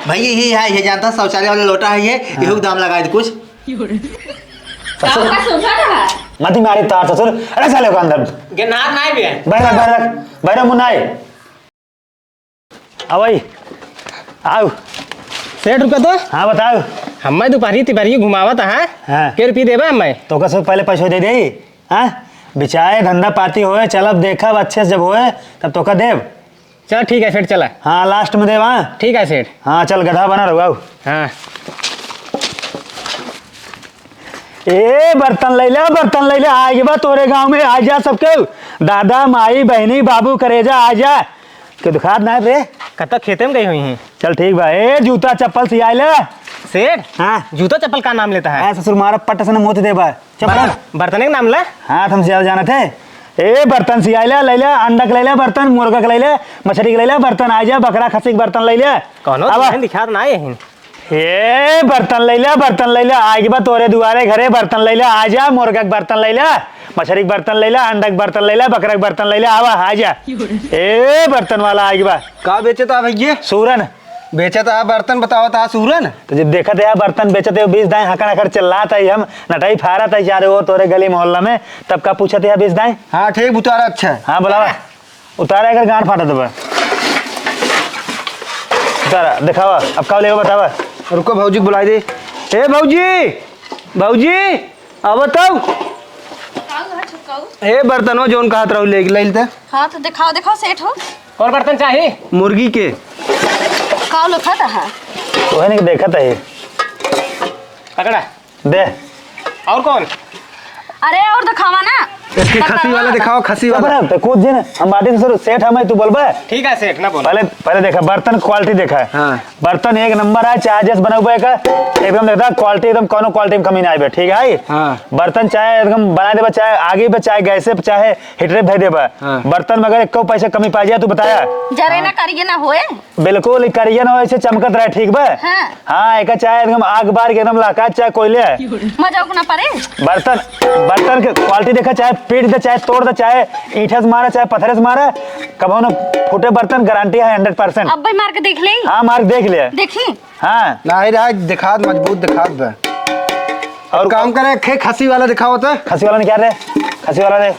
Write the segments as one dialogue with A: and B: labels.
A: भाई यही है, ये जानता शौचालय वाला लोटा है ये, यही दाम लगाए थे कुछ।
B: मत मारी तार ससुर, अरे साले को अंदर
C: गिरनार नहीं भी है।
B: बैरा मुन्नाई आवई आओ।
C: सेठ रुपया तो
B: हाँ बताओ।
C: हमें दोपहरी तिपहरी घुमावत है।
B: हाँ।
C: के रुपये देबा हमें?
B: तो कसो पहले पैसे दे दे। हाँ बिचाए धंधा पाती होए, चल अब देखा अच्छे से जब होए तब तो का देव।
C: चल ठीक है सेठ चला।
B: हाँ लास्ट में देव। हाँ
C: ठीक है सेठ।
B: हाँ चल गधा बना रहो। आओ।
C: हाँ
B: ए बर्तन ले ले आगे बा तोरे गांव में आ जा सबके, दादा माई बहनी बाबू करेजा आ जा के दुखात ना रे।
C: कब तक खेते में गई हुई हैं?
B: चल ठीक बा। ए जूता चप्पल सियाई ले।
C: सेठ
B: हाँ
C: जूता चप्पल का नाम लेता है?
B: ससुर मारा पट्ट से मोती दे बा चप्पल।
C: बर्तन का नाम ला।
B: हाँ हम सियाल जाना थे। ए बर्तन सियाई ले ले, अंडा के ले ले बर्तन, मुर्गा के ले ले, मछली के ले ले बर्तन, आ जा बकरा खसी के बर्तन ले ले।
C: कौनो दिखा ना है।
B: ए बर्तन ले ले आगे बा तोरे दुआरे घरे बर्तन ले ले आ जा, मुर्गा के बर्तन ले ले, मछली के बर्तन ले ले, अंडा के बर्तन ले ले, बकरा के बर्तन ले ले, आवा आ जा। ए बर्तन वाला आगे बा
A: का बेचे था भैया?
B: सूरन
A: बेचा था बर्तन, बताओ था सूरन।
B: तो जब देखा था बर्तन बेचते बीस दाएं हकड़ हकड़ चिल्ला था हम नटाई फारा था जा रहे हो तोरे गली मोहल्ला में, तब का पूछा था बीस दाएं।
A: हाँ ठीक उतारा अच्छा है।
B: हाँ बोला उतारा अगर गांठ फाटा दबा उतारा दिखावा अब का ले बतावा।
A: रुको भौजी को बुलाई दे।
B: ए भौजी अब बताओ।
A: ए बर्तन हो जो कहा रहो ले ले।
D: हाँ तो दिखाओ सेठ हो।
C: कौन बर्तन चाहिए?
A: मुर्गी के
D: का लिखा है?
B: तो है नहीं देखा था ये
C: पकड़ा
B: दे।
C: और कौन?
D: अरे और दिखावा ना।
A: इसकी खसी वाला दिखाओ, खसी वाला।
B: बराबर कूद जे ना हम बाटी सर सेठ हमें तू बोलबे।
C: ठीक है सेठ ना बोल।
B: पहले देखा बर्तन क्वालिटी देखा है।
A: हाँ।
B: बर्तन एक नंबर है, चाहे जैसे बना हुआ का एकदम देखता क्वालिटी एकदम कोनो क्वालिटी में कमी ना आए। ठीक है।
A: हाँ।
B: बर्तन चाहे एकदम बना देबा, चाहे आगे पे चाहे गैस पे चाहे हीटर पे देबा।
A: हाँ।
B: बर्तन में अगर एक पैसे कमी पा जाए तू बताया
D: जरे ना करिए ना होए।
B: बिल्कुल करिए ना ऐसे चमकत रहे। ठीक बा। हाँ एक चाहे एकदम आग बार के एकदम लाका चाहे कोयले
D: मजा ना पड़े।
B: बर्तन के क्वालिटी देखा, चाहे पीट दे चाहे तोड़ दे, चाहे ईंटे से मारे चाहे पत्थर से मारे, कबो ना फूटे बर्तन गारंटी है 100%।
D: अब भाई मार के देख ले।
B: हाँ मार्क देख लिया।
D: देखी
B: हाँ
A: नहीं रहा दिखा मजबूत दिखा दे। और काम करे खे खसी वाला दिखाओ तो।
B: खसी वाला ने क्या रे? खसी वाला दे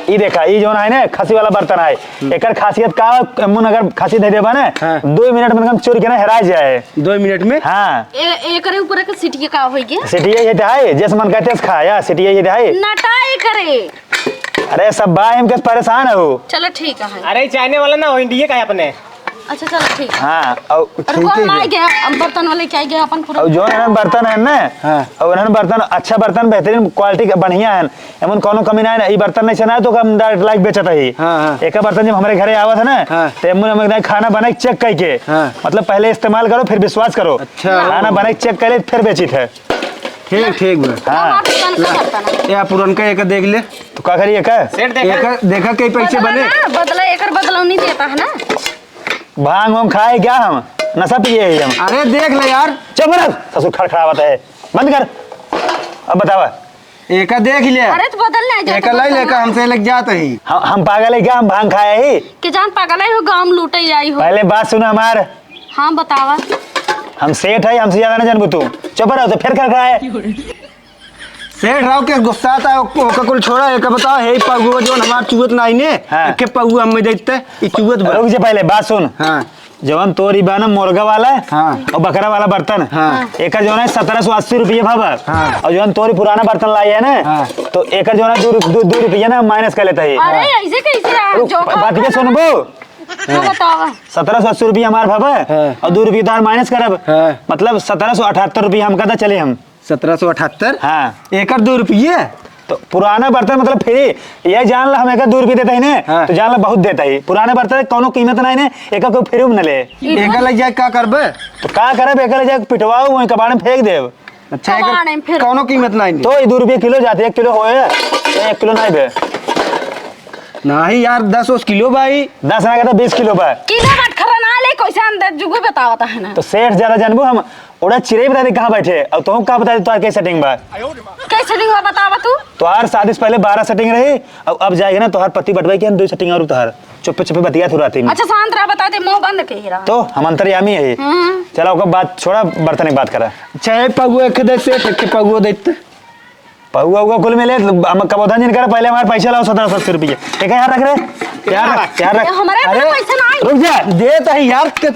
B: ई देखा ई जो है ना खसी वाला बर्तन है। एकर खासियत का मुन अगर खसी दे देबा ना
A: हाँ।
B: 2 मिनट में हम चोरी के ना हेरा जाए
A: 2 मिनट में।
B: हाँ
D: एक ऊपर का सीटी का होई गे।
B: सिटिया ये है जैसे मन कहते खाया सिटिया ये है।
D: नटाई करे।
B: अरे सब भाई हम कैसे परेशान हो।
D: चलो ठीक है।
C: अरे चाइने वाला ना हो, इंडिया का है अपने।
D: अच्छा चलो ठीक है।
B: हाँ और
D: कौन आ गया बर्तन वाले क्या गया अपन पूरा।
B: और जो है बर्तन है ना।
A: हाँ।
B: और है बर्तन अच्छा बर्तन बेहतरीन क्वालिटी बढ़िया है, एमन कोनो कमी ना है। ये बर्तन नहीं चना तो हम डायरेक्ट लाइक बेचता ही।
A: हाँ।
B: एक बर्तन जब हमारे घरे आवा था ना
A: हाँ।
B: तो हम खाना बना के चेक करके
A: हाँ।
B: मतलब पहले इस्तेमाल करो फिर विश्वास करो।
A: अच्छा।
B: खाना बना के चेक करे फिर बेची थे।
A: ठीक बा।
B: हाँ
A: या पुरनका एक देख ले
B: तो क्या करिए क्या
C: सेठ देखा
A: एक देखा कई पैसे बने।
D: बदला एक बदलाव नहीं देता है ना।
B: भांग वांग खाए क्या हम नशा पिए ही हम।
A: अरे देख ले यार।
B: चुप रह ससुर खड़खड़ावत है बंद कर। अब बतावा
A: एक देख लिया।
D: अरे तो बदलना है
A: एक लाई लेकर हमसे लग जाता ही।
B: हम पागल है क्या? हम भांग खाए ही।
D: कि जान पागल है हो गांव लूटे आई हो।
B: पहले बात सुनो हमार।
D: हाँ बतावा।
B: हम सेठ है हमसे ज्यादा ना जानबू तू। चुप रहो तो फिर कर खाए।
A: सेठ राव के गुस्सा आता है ओका कुल छोड़ा एक बताओ हे पगुआ जो हमार चुवत नहीं ने।
B: हाँ।
A: के पगुआ हम देखते ई चुवत बा।
B: रुक जा पहले बात सुन।
A: हाँ।
B: जवन तोरी बाना मुर्गा वाला
A: हाँ।
B: और बकरा वाला बर्तन।
A: हाँ।
B: एक जो है 1780 रुपये भावा।
A: हाँ।
B: और जो तोरी पुराना बर्तन लाई है ना
A: हाँ।
B: तो एक जो है 2 रुपये ना माइनस कर लेता है।
D: अरे ऐसे कैसे जो
B: बात के सुनबो।
D: हाँ बतावा।
B: 1780 रुपये हमारे भावा
A: हाँ।
B: और 2 रुपये तार माइनस करब।
A: हाँ।
B: मतलब 1778 रुपये हम कहता चले हम।
A: 1778।
B: हाँ
A: एकर 2 रुपये
B: तो पुराना बर्तन मतलब फ्री ये जान ला हम एक 2 रुपये देता ही ने।
A: हाँ।
B: तो जान ला बहुत देता ही पुराने बर्तन कोनो कीमत नहीं ने एक को फ्री में न ले।
A: एकर लग जाए का करबे।
B: तो का करब एक ले जाके पिटवाओ वहीं कबाड़ में फेंक देव।
A: अच्छा
D: कबाड़ में
A: एकर
D: फिर।
A: कोनो कीमत नहीं।
B: तो 2 रुपये किलो जाते 1 किलो होए 1 किलो नहीं बे
A: नहीं यार 10 किलो भाई।
B: 10 ना कहता 20 किलो बा।
D: किलो मत खरा ना ले कैसे अंदर जुगु बतावता है ना।
B: तो सेठ ज्यादा जानबू हम ओड़ा चिड़ै बता दे कहाँ बैठे अब तुम का बता दे तो कैसे सेटिंग बा
D: कैसे सेटिंग हुआ बतावा तू।
B: तोहार शादी से पहले 12 सेटिंग रही अब जाएगा ना तोहार पति बटवाई के 2 सेटिंग और तोहार चुप्पे चुप्पे बतिया थू राती में
D: अच्छा शांत रहा बता दे मुंह बंद के ही रहा।
B: तो हम अंतर्यामी है चलो ओकर बात छोड़ा बर्तन की बात करा
A: चाहे पगुआ के दे सेठ के पगुआ देते
B: पहुआ हुआ कुल मिले हम कबोधन जिन कर पहले हमारे पैसा लाओ 1780 रुपये ठीक है यार रख रहे यार रख
D: हमारे
B: अरे
D: पास पैसा नहीं।
B: रुक जा
A: देता है यार के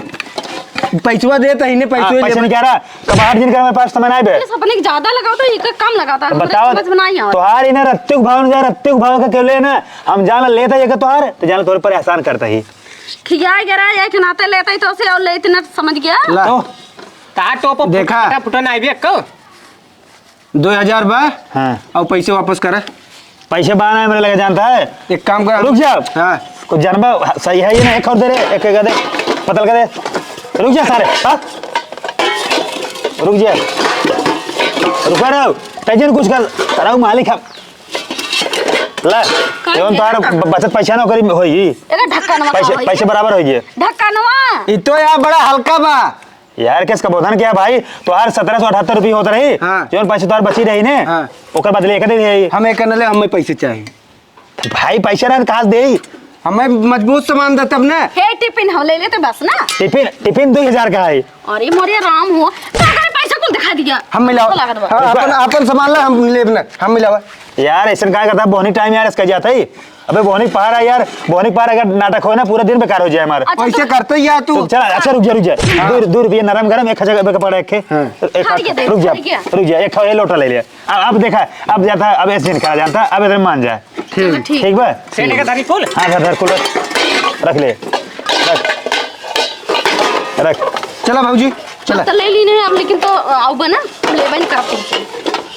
A: पैसवा देता ही ने
B: पैसा
A: पैसा
B: नहीं कह रहा कबाड़ जिन कर हमारे पास समय नहीं बे
D: ये अपने के ज्यादा लगाओ तो एक कम लगाता है
B: बताओ
D: समझ में नहीं आता।
B: तोहार इन्हें रत्तिक भाव जा रत्तिक भाव का क्यों लेना हम जान लेता ये तोहार तो जान तोरे पर एहसान करता ही
D: खिया गरा ये खनाते लेता ही तो से और लेते ना समझ गया।
A: ला
B: तो
C: ता टोप
A: देखा।
C: फुटन आई भी को
A: 2000 बा
B: हाँ
A: और पैसे वापस कर।
B: पैसे बहाना है मेरे लगे जानता है
A: एक काम कर
B: रुक जा
A: हाँ
B: कुछ जानबा सही है ये ना एक और दे रे एक दे पतल कर दे रुक जा सारे हाँ रुक जा रुका रहो टेंशन कुछ कर रहा मालिक हम ला एवं तार बचत पैसा ना करी होई
D: एका ढक्कनवा
B: पैसे बराबर होई
D: ढक्कनवा
A: ये तो यार बड़ा हल्का बा
B: यार किस कबोधन क्या भाई तोहार 1778 रुपये होता रही
A: हाँ।
B: जोन पैसे तोहार बची रही ने
A: हाँ।
B: ओकर बदले एक दे दे
A: हमें करने ले हमें पैसे चाहिए
B: भाई पैसे ना कहाँ से दे
A: हमें मजबूत सामान दे तब ना।
D: हे टिफिन हम ले लेते बस ना।
B: टिफिन 2000 का है
D: अरे मोरे राम हो तो अगर पैसा कौन दिखा दिया
A: हम मिलाओ
D: तो लागत बा।
A: हाँ, अपन सामान ला हम ले ना हम मिलावा
B: यार ऐसा क्या करता है बोहनी टाइम यार इसका जाता ही अबे बोहनी पार है यार बोहनी पार अगर नाटक हो ना पूरा दिन बेकार हो जाए हमारा
D: अच्छा,
A: पैसे
D: तो-
A: करते ही यार तू
B: तो चल अच्छा रुक जा दूर रुपये नरम गरम एक जगह पड़ा रखे रुक जा एक लोटा ले लिया अब देखा अब जाता है अब ऐसे निकाला जाता है अब इधर मान जाए
D: ठीक
B: ठीक बा
C: सेठ का तारीफ फुल
B: हाँ धर कुल रख ले रख
A: चला भाऊजी चला
D: तो ले ली नहीं अब लेकिन तो आओ बना हम ले बन करते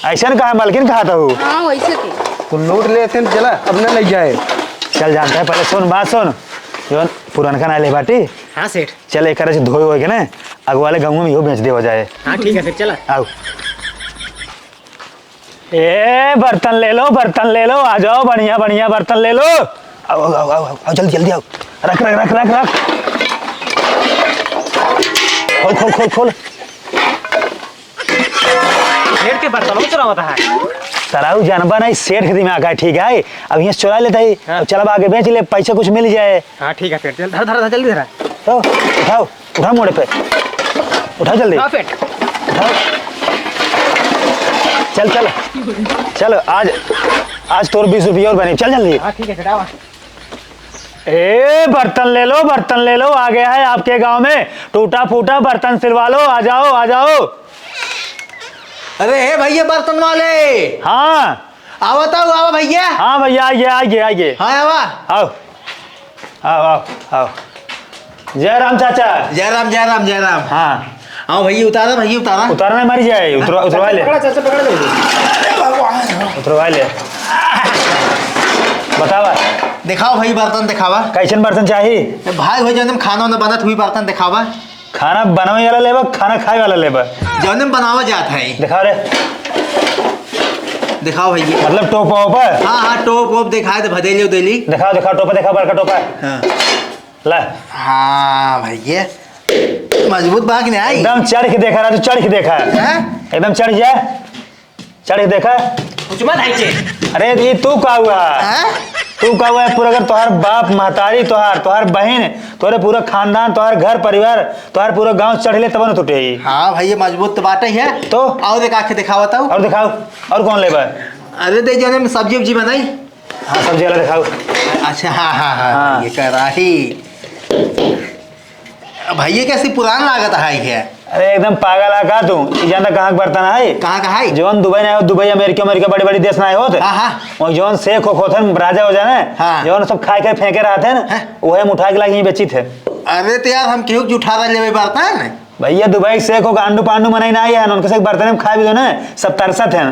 B: ऐसा कहा मालकिन कहा था हूँ
D: हाँ वैसे थे
A: तो नोट लेते हैं चला अब ना ले जाए
B: चल जानता है पहले सुन बात सुन जो पुरानका ना ले बाटी
C: हाँ सेठ
B: चल एक से धोए हो के ना अगु वाले गाँव में इहो बेच दे हो जाए
C: हाँ ठीक है सेठ चला
B: आओ ए बर्तन ले लो आ जाओ बढ़िया बढ़िया बर्तन ले लो आओ आओ आओ आओ आओ जल्दी जल्दी आओ रख रख रख रख रख खोल खोल खोल खोल
C: सेठ के बर्तनों में चुरा होता है
B: तराऊ जानबा नहीं सेठ के दिमाग है ठीक है अब यहाँ चुरा लेता है अब चल अब आगे बेच ले पैसे कुछ मिल जाए
C: हाँ ठीक है सेठ चल धर धर धर, जल्दी धरा
B: तो उठाओ उठाओ मोड़े पे उठाओ जल्दी
C: हाँ सेठ
B: उठाओ चल चल चल आज तोर 20 रुपये और बनी चल जल्दी
C: हाँ ठीक है सेठ आवा
B: ए बर्तन ले लो आ गया है आपके गांव में टूटा फूटा बर्तन सिलवा लो आ जाओ
E: अरे हे भैया बर्तन वाले
B: हाँ
E: आवा तो आवा भैया
B: हाँ भैया आइए
E: हाँ आवा
B: आओ आओ आओ आओ जय राम चाचा
E: जय राम
B: हाँ
E: आओ भैया उतारा
B: उतारना मर जाए उतरवा ले
C: पकड़ा चाचा पकड़ दे
B: उतरवा ले बतावा
E: दिखाओ भाई बर्तन दिखावा
B: कैसन बर्तन चाहिए
E: भाई भाई जौन खाना वाना बनत हुई बर्तन दिखावा
B: खाना बनावे वाला लेबा खाना खाए वाला लेबा
E: जौन बनावा जात है
B: दिखा रे
E: दिखाओ भैया
B: मतलब टोपा ओपा
E: हाँ टोप वोप दिखाए तो भदेली उदेली
B: दिखाओ टोपा दिखा बड़का टोपा
E: हाँ
B: ला
E: हाँ भैया मजबूत बाग नहीं आई
B: एकदम चढ़ के देखा राजू चढ़ के देखा
E: हैं?
B: एकदम चढ़ जा चढ़ के देखा
C: कुछ मत है चे
B: अरे ये तू का हुआ
E: हैं?
B: तू का हुआ है पूरा अगर तोहार बाप महतारी तोहार बहन तोरे पूरा खानदान तोहार घर परिवार तोहार पूरा गांव चढ़ ले तब न टूटे
E: हाँ भैया मजबूत तो बात ही है
B: तो
E: आओ दिखा के दिखावा तो
B: और दिखाओ और कौन लेबा
E: अरे दे जौन सब्जी उब्जी बनाई
B: हाँ सब्जी वाला दिखाओ
E: अच्छा हाँ
B: हाँ।
E: ये कराही भैया कैसी पुरान लागत है
B: अरे एकदम पागल आ का तू ई जानता कहाँ के बर्तन है
E: कहाँ है
B: जौन दुबई ना दुबई अमेरिका बड़ी बड़ी देश ना आए होत
E: हाँ, हाँ।
B: वो जौन शेख होते राजा हो जाए
E: हाँ।
B: जौन सब खाए फेंके रहते
E: हाँ।
B: हैं वही हम उठा के लाके यहीं बेची थे
E: अरे तो यार हम क्यों जुठा रहे ले बर्तन
B: भैया दुबई से शेख हो आंडू पांडू मनाई ना आई है उनके से बर्तन में खा भी दो ना सब तरसत है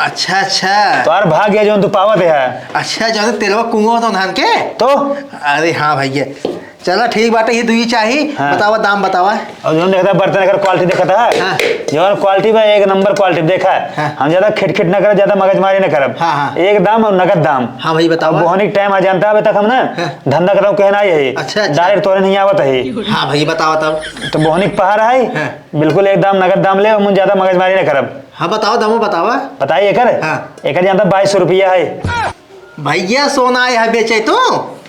E: अच्छा अच्छा
B: तो और भाग गया जो तू पावत है
E: अच्छा जो तेलवा कुआं होता धान के
B: तो
E: अरे हाँ भैया चला ठीक बाटे ये दुई चाहिए।
B: हाँ।
E: बतावा दाम बतावा।
B: और जो देखता है बर्तन अगर क्वालिटी देखता है
E: हाँ।
B: जो क्वालिटी में एक नंबर क्वालिटी देखा है
E: हाँ।
B: हम ज्यादा खिटखिट न करे ज्यादा मगजमारी न करब
E: हाँ, हाँ।
B: एक दाम और नगद दाम।
E: हाँ भाई बतावा।
B: बोहनी टाइम आ जानता है अभी तक हम ना
E: हाँ।
B: धंधा करता हूँ कहना यही
E: अच्छा।
B: डायरेक्ट तोरे नहीं आवत है
E: हाँ भाई बतावा तब।
B: तो बोहनी पहाड़ है
E: हाँ।
B: बिल्कुल एकदम नगद दाम ले मुझे ज्यादा मगजमारी न करब।
E: हाँ बताओ दामो बतावा।
B: बताइए कर
E: हाँ।
B: एक जानता 2200 रुपया है।
E: भैया सोना यहाँ बेचे तो।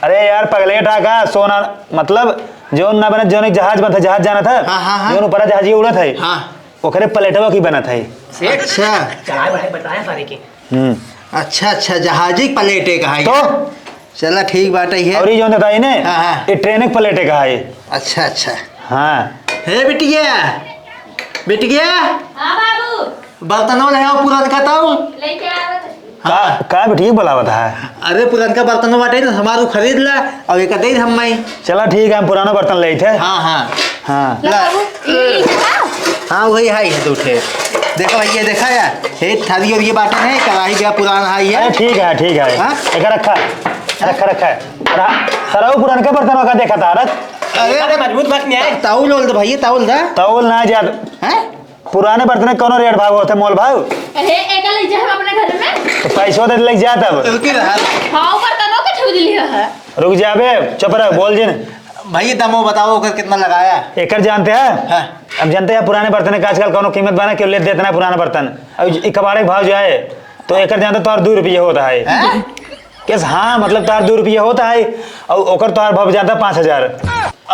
B: अरे यार पगलेटा का सोना मतलब जो ना बने जो जहाज बनता जहाज जाना था
E: हाँ, हाँ, हाँ।
B: जो ऊपर जहाज ये उड़त है
E: हाँ।
B: ओकरे प्लेटवा की बना था।
C: सेठ
E: अच्छा
C: चढ़ाए बढ़ाए बताया सारे के।
E: अच्छा अच्छा जहाजी प्लेटे का है
B: तो
E: ये। चला ठीक बाटे है।
B: और ये जो था इन्हें
E: हाँ, हाँ।
B: ये ट्रेन प्लेटे का है।
E: अच्छा अच्छा।
B: हाँ
E: हे बिटिया बिटिया
D: हाँ बाबू
E: बर्तनों ले आओ पुरान का ताऊ।
D: लेके आवत
B: का भी ठीक बोलावत है।
E: अरे पुरान का बर्तनों बाटे ना हमारू खरीद ला और एक दे हम मैं।
B: चला ठीक है हम पुराना बर्तन ले थे।
E: हाँ हाँ
B: हाँ
D: ला बाबू ई खाओ।
E: हाँ वही है दूठे। देखो भैया देखा या हे थाली और ये बाटन है कढ़ाई का पुराना है ये।
B: अरे ठीक है ठीक है
E: हाँ?
B: एक रखा रखा रखा है सर वो पुराना का बर्तन का देखा था रख
C: अरे मजबूत बात नहीं है।
E: ताउल ओल दो भैया ताउल दा।
B: तौल ना ज्यादा
E: हैं?
B: पुराने बर्तन कौन रेट भाव होते मोल भाव
D: अरे एका ले जा हम अपने घर में।
B: तो पैसों दे लग जाता अब
E: रुकी रहा।
D: हां बर्तनों के ठेव दिली है।
B: रुक जाबे चुप रह बोल जिन
E: भैया दमो बताओ कर कितना लगाया।
B: एकर जानते हैं
E: हाँ।
B: अब जानते हैं पुराने बर्तन का आजकल कौन कीमत बना क्यों ले देते ना पुराना बर्तन अब कबाड़े के भाव जो है तो एकर जानते तो 2 रुपये होता है
E: हैं?
B: किस हाँ मतलब तार 2 रुपये होता है और ओकर तोहार भाव जाता 5000।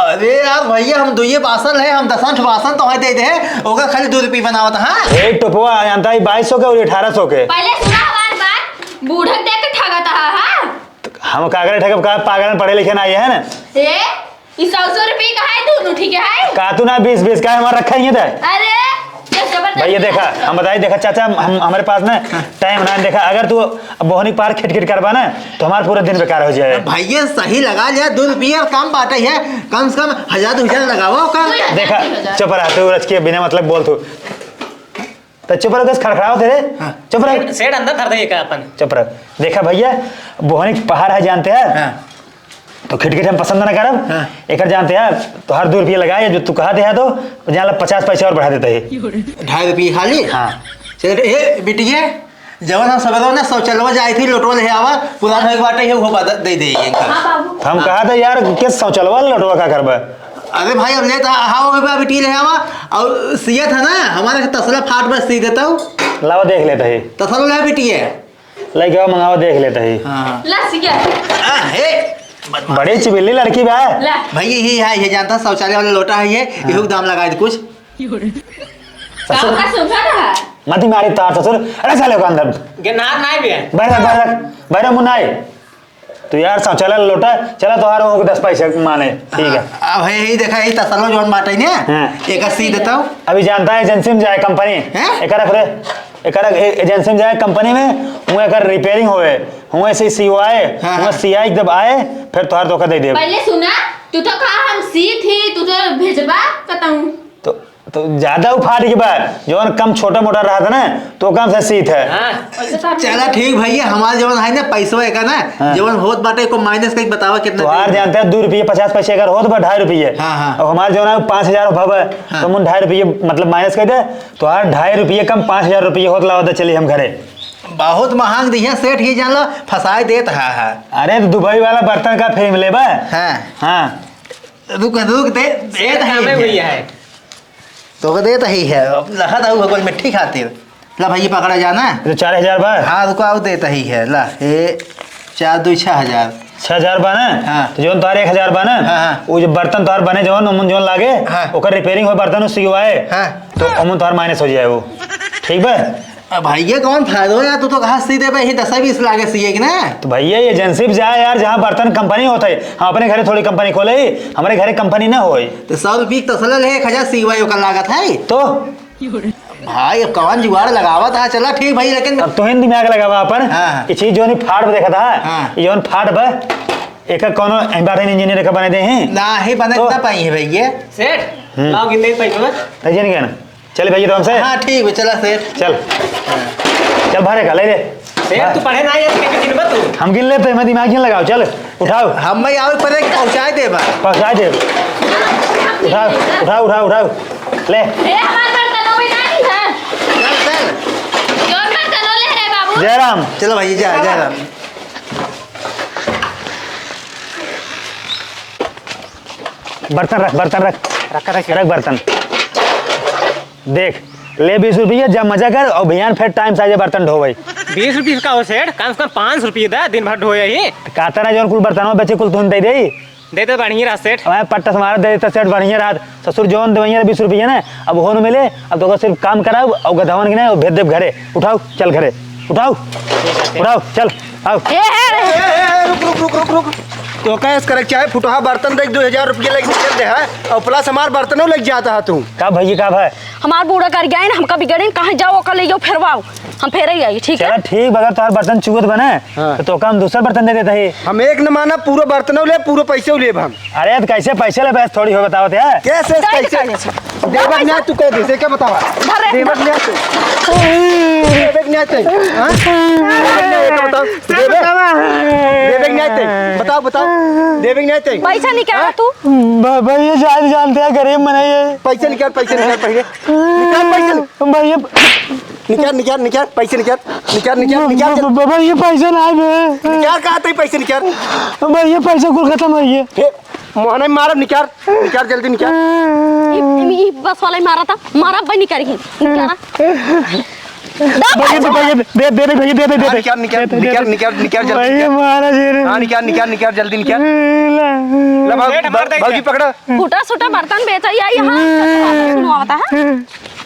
E: अरे यार भैया हम दुइये बासन है हम 10 बासन तो दे दे ओकर खाली 2 रुपये बनावत। हाँ
B: एक टोपवा जानता है 2200 के और 1800 के।
D: पहले सुना हमारी बात बूढ़क देख के ठगता है। हां
B: हम कागरे ठगब का पागल पढ़े लिखे ना है ना
D: ए ई 100 रुपए का है दोनों ठीक है।
B: कातू ना 20 का हमारा रखा ही था।
D: अरे ये जबरदस्त
B: भैया देखा हम बताइए देखा चाचा हम हमारे पास ना टाइम ना देखा अगर तू बोहनी पार खिटखिट करवा ना तो हमारा पूरा दिन बेकार हो जाए।
E: भैया सही लगा लिया 2 रुपये और कम बाटे है कम से कम 1000 लगाओ का।
B: देखा चुप रहा तू रच के बिना मतलब बोल तू तो चुप रह खड़खड़ाओ तेरे
E: हाँ।
B: चुप रह
C: सेठ अंदर धर देगा अपन।
B: चुप रह। देखा भैया बोहनी पहाड़ है जानते हैं
E: हाँ।
B: तो खिटखिट हम पसंद ना करब
E: हाँ।
B: एक जानते हैं तो हर 2 रुपये लगाए जो तू कहा है तो जहाँ 50 पैसे और बढ़ा देते है।
E: 2.5 रुपये खाली।
B: हाँ
E: चल ए बिटिया जवन हम सबरो ना शौचालय जाई थी लोटो ले आवा पुरान होई बाटे है वो बता दे दे।
D: हां बाबू
B: तो हम कहा था यार किस शौचालय वाला लौटवा का करबा।
E: अरे भाई अब लेता हाँ बा बिटी ले आवा और सिया था ना हमारे तसला फाट में सी देता हूँ
B: लावा देख लेता है
E: तसला ले बिटी है।
B: लेके आओ मंगाओ देख लेता है।
E: हाँ
D: ला सिया
E: हे
B: बड़ी चिबिल्ली लड़की बा
D: ला
E: भाई यही है ये जानता शौचालय वाला लोटा है ये यही दाम लगाए थे कुछ।
D: काम का समझा रहा
B: मती मारी तार ससुर अरे चले को अंदर
C: गिरनार नहीं भी है।
B: बैठ मुन्नाई तो यार शौचालय लोटा चला तो हार हो 10 पैसे माने ठीक है।
E: अब है यही देखा यही तसलो जोन बाटे ने
B: हाँ।
E: एक सी देता हूँ।
B: अभी जानता है एजेंसी में जाए कंपनी
E: हैं?
B: एक एजेंसी में जाए कंपनी में हुए अगर रिपेयरिंग होए हुए से सी आए
E: हाँ,
B: हुए
E: हाँ।
B: सी आई जब आए फिर तोहार धोखा दे दे।
D: पहले सुना तू तो कहा हम सी थी तू तो भेजबा कहता
B: तो ज्यादा उफाड़ के बाद जो कम छोटा मोटा रहा था ना तो कम से सीत है।
C: हाँ
E: चला ठीक भैया हमारे जवन है ना पैसा का ना
B: हाँ।
E: जवन होत बाटे को माइनस करके बतावा कितना।
B: तो हार जानते हैं 2 रुपये 50 पैसे अगर हो तो 2.5 रुपये।
E: हाँ, हाँ।
B: और हमारे जो है 5000 भाव है
E: हाँ।
B: तो मुन 2.5 रुपये मतलब माइनस कर दे तो हार 2.5 रुपये कम 5000 रुपये होत लाओ तो चलिए हम घरे।
E: बहुत महंग दिया सेठ ये जान लो फसाए देत है।
B: अरे तो दुबई वाला बर्तन का फ्री मिले बा।
E: हाँ
B: हाँ
E: रुक रुक दे देत
C: हमें
E: है
C: भैया है।
E: तो देत ही है लखा था भगवान मिट्टी खातिर ला भैया पकड़ा जाना।
B: तो 4000 बा।
E: हाँ रुको आओ देता ही है ला ये 4 2 6000।
B: 6000 बा ना
E: हाँ।
B: तो जो तोहार 1000 बा ना
E: हाँ, हाँ।
B: वो जो बर्तन तोहार बने जो उमन जो लागे
E: हाँ।
B: ओकर रिपेयरिंग हो बर्तन सिवाए
E: हाँ।
B: तो उमन तोहार माइनस हो जाए वो ठीक बा।
E: भैया कौन फायदा हो यार तू तो कहा सी दे भाई 10-20 लागे सीए कि ना।
B: तो भैया एजेंसी में जाए यार जहाँ बर्तन कंपनी होता है हम अपने घरे थोड़ी कंपनी खोले हमारे घरे कंपनी ना होई
E: तो 100 रुपये तसला ले 1000 सीवाई ओकर लागत है।
B: तो
E: भाई अब कौन जुगाड़ लगावा था चला ठीक भाई लेकिन
B: अब तो हिंदी में आग लगावा अपन
E: हाँ।
B: ये चीज जो नहीं फाड़ पे देखा था
E: हाँ।
B: ये जो फाड़ पे एक कोनो एम्बारेन इंजीनियर का बने दे हैं
E: ना ही बने
B: तो-
E: ना पाई है भैया।
C: सेठ लाओ गिनने पैसे में।
B: तजन क्या ना चल भैया तो हमसे
E: हाँ ठीक है चला सेठ
B: चल चल भरे का ले ले
C: सेठ तू पढ़े ना यार के दिन में तू
B: हम गिन लेते हैं मैं दिमाग गिन लगाओ चल उठाओ
E: हम मैं आवे पर पहुंचाए दे बा
B: पहुँचा दे उठाओ उठाओ उठाओ उठाओ ले
D: ए हमार बर्तन भी नहीं है
E: चल चल
D: जोर बर्तन ले रे बाबू
B: जयराम
E: चलो भाई जा जा राम
B: बर्तन रख रख बर्तन देख ले 20 रुपये जब मजा कर और भैया फिर टाइम से बर्तन ढो भाई
C: 20 रुपये का हो सेठ कम से कम 5 रुपये दे दिन भर ढोया ही
B: कहता ना जो कुल बर्तनों बेचे कुल तुम दे दे
C: देते बढ़िया रहा सेठ
B: हमारे पट्टा हमारा दे देता सेठ बढ़िया रात ससुर जोन दे 20 रुपये ना अब हो न मिले अब तो सिर्फ काम कराओ और गधवन की नहीं भेज दे घरे उठाओ चल घरे उठाओ उठाओ चल आओ
A: रुक तो कैस करे चाहे फुटहा बर्तन देख 2000 रुपये लग निकल दे है और प्लस हमार बर्तनों लग जाता है तू
B: का भैया का भाई
D: हमार बूढ़ा कर गया ना हमका बिगड़े कहाँ जाओ कल ले जाओ फिरवाओ हम फेर ही आई ठीक
B: चलो
D: है
B: ठीक बगैर तुम्हारा बर्तन चुगत बने
A: हाँ।
B: तो हम दूसरा बर्तन दे देते हैं
A: हम एक न माना पूरा बर्तनों ले पूरे पैसे ले हम
B: अरे तो कैसे पैसे ले पैसे थोड़ी हो बताओ यार
A: कैसे
D: दे
A: कैसे
D: दे पैसे।
A: देवक न्याय तू कह दे से क्या बतावा
D: धर रे,
A: देवक न्याय तू देवक न्याय ते हां देवक न्याय का बताओ देवक न्याय ते बताओ बताओ देवक न्याय ते
D: पैसा निकाल तू
B: भैया शायद जानते हैं गरीब मनाइए
A: पैसे निकाल पहले निकाल पैसे
B: भैया
A: निकाल पैसे निकाल
B: भैया पैसे ना
A: निकाल कहा थे पैसे निकाल
B: भैया पैसे कुल खत्म है ये
A: हे मोहन मारब निकाल जल्दी निकाल
D: ई बस वाला ही मारा था मारा भाई निकाल
B: भैया तो भैया दे दे दे भैया दे दे
A: हाँ, निकाल जल्दी
B: भैया महाराज
A: हाँ निकाल जल्दी निकाल
C: सेठ, हमार देख
A: भागी पकड़ा
D: फूटा सूटा बर्तन बेचा या यहाँ सुनवाता है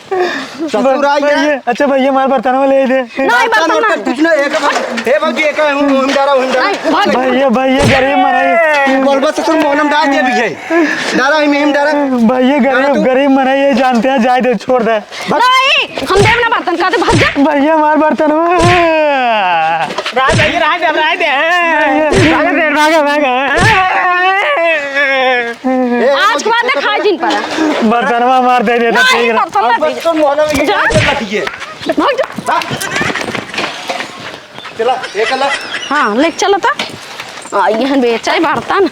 A: ससुर आई है
B: अच्छा भैया हमारे बर्तन में ले दे
D: नहीं बर्तन नहीं
A: कुछ ना एक हे भागी एक हम डारा
D: नहीं भाग
B: भैया भैया गरीब मनाइए
A: बोलबा ससुर मोहनम डाल दे भी है डारा हम डारा
B: भैया गरीब मनाइए जानते हैं जाए दे छोड़ दे
D: नहीं हम देव ना बर्तन का दे भाग जा
B: भैया हमारे बर्तन में
D: आज के बाद खाए दिन पर
B: बर्तन में मार दे देता
D: नहीं
B: ठीक है
D: बर्तन ना भेज
A: ससुर मोहनम ये
D: जा।
A: रखिए
D: भाग जा
A: चला एक अल्लाह
D: हाँ ले चलो था ये बेचा है बर्तन